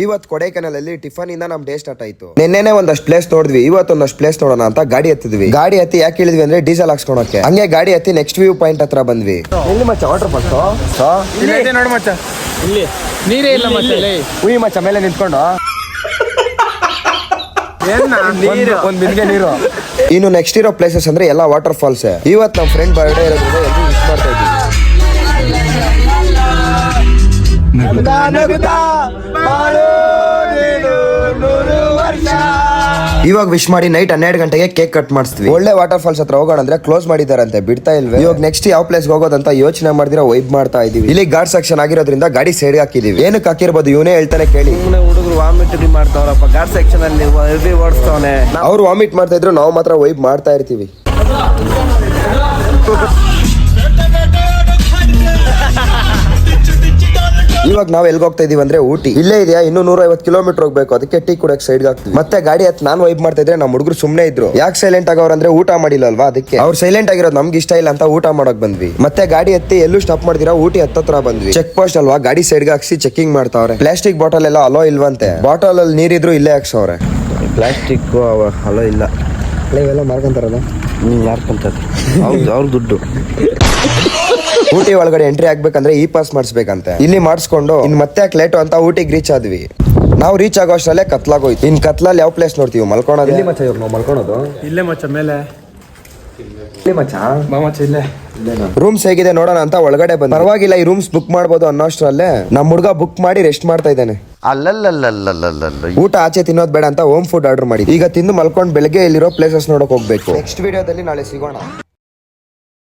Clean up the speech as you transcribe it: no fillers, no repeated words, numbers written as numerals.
ಇವತ್ತು ಕೊಡೈಕೆನಾಲಲ್ಲಿ ಟಿಫನ್ ಇಂದ ನಮ್ ಡೇ ಸ್ಟಾರ್ಟ್ ಆಯ್ತು. ನಿನ್ನೆನೆ ಒಂದಷ್ಟು ಪ್ಲೇಸ್ ನೋಡಿದ್ವಿ, ಇವತ್ತು ಒಂದಷ್ಟು ಪ್ಲೇಸ್ ನೋಡೋಣ ಅಂತ ಗಾಡಿ ಹತ್ತಿದ್ವಿ. ಗಾಡಿ ಹತ್ತಿ ಯಾಕೆ ಇಳಿದ್ವಿ ಅಂದ್ರೆ ಡೀಸೆಲ್ ಹಾಕ್ಸ್ಕೊಳಕ್ಕೆ. ಹಂಗೆ ಗಾಡಿ ಹತ್ತಿ ನೆಕ್ಸ್ಟ್ ವ್ಯೂ ಪಾಯಿಂಟ್ ಹತ್ರ ಬಂದ್ವಿ. ಎಲ್ಲಿ ಮಚ್ಚ ವಾಟರ್ ಫಾಲ್ಸ್ ನೋಡು ಮಚ್ಚ, ಇಲ್ಲಿ ನೀರೇ ಇಲ್ಲ ಮಚ್ಚ. ಉಯ್ ಮಚ್ಚ ಮೇಲೆ ನಿಂತ್ಕೊಂಡು ಒಂದ್ ಬಿಂದಿಗೆ ನೀರು. ಇನ್ನು ನೆಕ್ಸ್ಟ್ ಇರೋ ಪ್ಲೇಸಸ್ ಅಂದ್ರೆ ಎಲ್ಲ ವಾಟರ್ ಫಾಲ್ಸ್. ಇವತ್ತು ನಮ್ಮ ಫ್ರೆಂಡ್ ಬರ್ಡೇ ಇರೋದ್ರಿಂದ ಎಲ್ಲರೂ ವಿಶ್ ಮಾಡ್ತಾ ಇದ್ವಿ. ಇವಾಗ ವಿಶ್ ಮಾಡಿ ನೈಟ್ 12 ಗಂಟೆಗೆ ಕೇಕ್ ಕಟ್ ಮಾಡಿಸ್ತೀವಿ. ಒಳ್ಳೆ ವಾಟರ್ ಫಾಲ್ಸ್ ಹತ್ರ ಹೋಗೋಣ ಅಂದ್ರೆ ಕ್ಲೋಸ್ ಮಾಡಿದಾರಂತೆ, ಬಿಡ್ತಾ ಇಲ್ವೇ. ಇವಾಗ ನೆಕ್ಸ್ಟ್ ಯಾವ ಪ್ಲೇಸ್ ಹೋಗೋದಂತ ಯೋಚನೆ ಮಾಡಿದ್ರೆ ವೈಬ್ ಮಾಡ್ತಾ ಇದೀವಿ. ಇಲ್ಲಿ ಗಾರ್ಡ್ ಸೆಕ್ಷನ್ ಆಗಿರೋದ್ರಿಂದ ಗಾಡಿ ಸೈಡ್ ಹಾಕಿದೀವಿ. ಏನಕ್ಕೆ ಹಾಕಿರ್ಬೋದು ಇವನೇ ಹೇಳ್ತಾನೆ ಕೇಳಿ. ಹುಡುಗರು ವಾಮಿಟ್ ಮಾಡ್ತಾವ್ರಪ್ಪ ಗಾರ್ಡ್ ಸೆಕ್ಷನ್ ಅಲ್ಲಿ ಓಡಿಸ್ತವನೆ. ಅವ್ರು ವಾಮಿಟ್ ಮಾಡ್ತಾ ಇದ್ರು, ನಾವು ಮಾತ್ರ ವೈಬ್ ಮಾಡ್ತಾ ಇರ್ತೀವಿ. ಇವಾಗ ನಾವ್ ಎಲ್ಗ ಹೋಗ್ತಾ ಇದೀವಿ ಅಂದ್ರೆ ಊಟಿ. ಇಲ್ಲೇ ಇದೆಯಾ, ಇನ್ನು 150 ಕಿಲೋಮೀಟರ್ ಹೋಗ್ಬೇಕು. ಅದಕ್ಕೆ ಟೀ ಕುಡಕ್ ಸೈಡ್ ಹಾಕ್ತಿವಿ. ಮತ್ತೆ ಗಾಡಿ ಹತ್ತು ನಾನು ವೈಬ್ ಮಾಡ್ತಾ ಇದ್ರೆ ನಮ್ಮ ಹುಡುಗರು ಸುಮ್ನೆ ಇದ್ರು. ಯಾಕೆ ಸೈಲೆಂಟ್ ಆಗವ್ರಂದ್ರೆ ಊಟ ಮಾಡಿಲ್ಲ ಅಲ್ವಾ, ಅದಕ್ಕೆ. ಅವ್ರು ಸೈಲೆಂಟ್ ಆಗಿರೋದು ನಮ್ಗೆ ಇಷ್ಟ ಇಲ್ಲ ಅಂತ ಊಟ ಮಾಡಕ್ ಬಂದ್ವಿ. ಮತ್ತೆ ಗಾಡಿ ಹತ್ತಿ ಎಲ್ಲೂ ಸ್ಟಾಪ್ ಮಾಡ್ದಿರಾ ಊಟಿ ಹತ್ತತ್ರ ಬಂದ್ವಿ. ಚೆಕ್ ಪೋಸ್ಟ್ ಅಲ್ವಾ, ಗಾಡಿ ಸೈಡ್ ಹಾಕ್ಸಿ ಚೆಕಿಂಗ್ ಮಾಡ್ತಾವ್ರೆ. ಪ್ಲಾಸ್ಟಿಕ್ ಬಾಟಲ್ ಎಲ್ಲ ಅಲೋ ಇಲ್ವಂತೆ. ಬಾಟಲ್ ಅಲ್ಲಿ ನೀರಿದ್ರು ಇಲ್ಲೇ ಹಾಕ್ಸವ್ರೆ. ಪ್ಲಾಸ್ಟಿಕ್ ಅಲೋ ಇಲ್ಲ. ಇವೆಲ್ಲ ಮಾರ್ಕೊಂತಾರಲ್ಲ, ಮಾರ್ಕೊಂತಾರೆ. ಅವ್ರ ದುಡ್ಡು. ಊಟಿ ಒಳಗಡೆ ಎಂಟ್ರಿ ಆಗ್ಬೇಕಂದ್ರೆ ಈ ಪಾಸ್ ಮಾಡಿಸ್ಬೇಕಂತೆ. ಇಲ್ಲಿ ಮಾಡಿಸ್ಕೊಂಡು ಇನ್ ಮತ್ತೆ ಲೇಟು ಅಂತ ಊಟಿಗೆ ರೀಚ್ ಆದ್ವಿ. ನಾವು ರೀಚ್ ಆಗೋ ಅಷ್ಟರಲ್ಲೇ ಕತ್ಲಾಗೋಯ್ತು. ಇನ್ ಕತ್ಲಲ್ಲಿ ಯಾವ ಪ್ಲೇಸ್ ನೋಡ್ತೀವಿ? ಮಲ್ಕೊಳೋದು. ಇಲ್ಲಿ ಮಚ್ಚ ಇವ್ರು ನಾವು ಮಲ್ಕೊಳೋದು ಇಲ್ಲೇ ಮಚ್ಚ ಮೇಲೆ. ಇಲ್ಲಿ ಮಚ್ಚ ಮಚ್ಚ ಇಲ್ಲೇ. ರೂಮ್ಸ್ ಹೇಗಿದೆ ನೋಡೋಣ ಅಂತ ಒಳಗಡೆ ಬಂದ. ಪರವಾಗಿಲ್ಲ, ಈ ರೂಮ್ಸ್ ಬುಕ್ ಮಾಡ್ಬೋದು ಅನ್ನೋಷ್ಟ್ರಲ್ಲೇ ನಮ್ಮ ಹುಡುಗ ಬುಕ್ ಮಾಡಿ ರೆಸ್ಟ್ ಮಾಡ್ತಾ ಇದ್ದಾನೆ. ಊಟ ಆಚೆ ತಿನ್ನೋದು ಬೇಡ ಅಂತ ಹೋಮ್ ಫುಡ್ ಆರ್ಡರ್ ಮಾಡಿ ಈಗ ತಿಂದು ಮಲ್ಕೊಂಡು ಬೆಳಗ್ಗೆ ಇಲ್ಲಿರೋ ಪ್ಲೇಸಸ್ ನೋಡಕ್ ಹೋಗ್ಬೇಕು. ನೆಕ್ಸ್ಟ್ ವಿಡಿಯೋದಲ್ಲಿ ನಾಳೆ ಸಿಗೋಣ.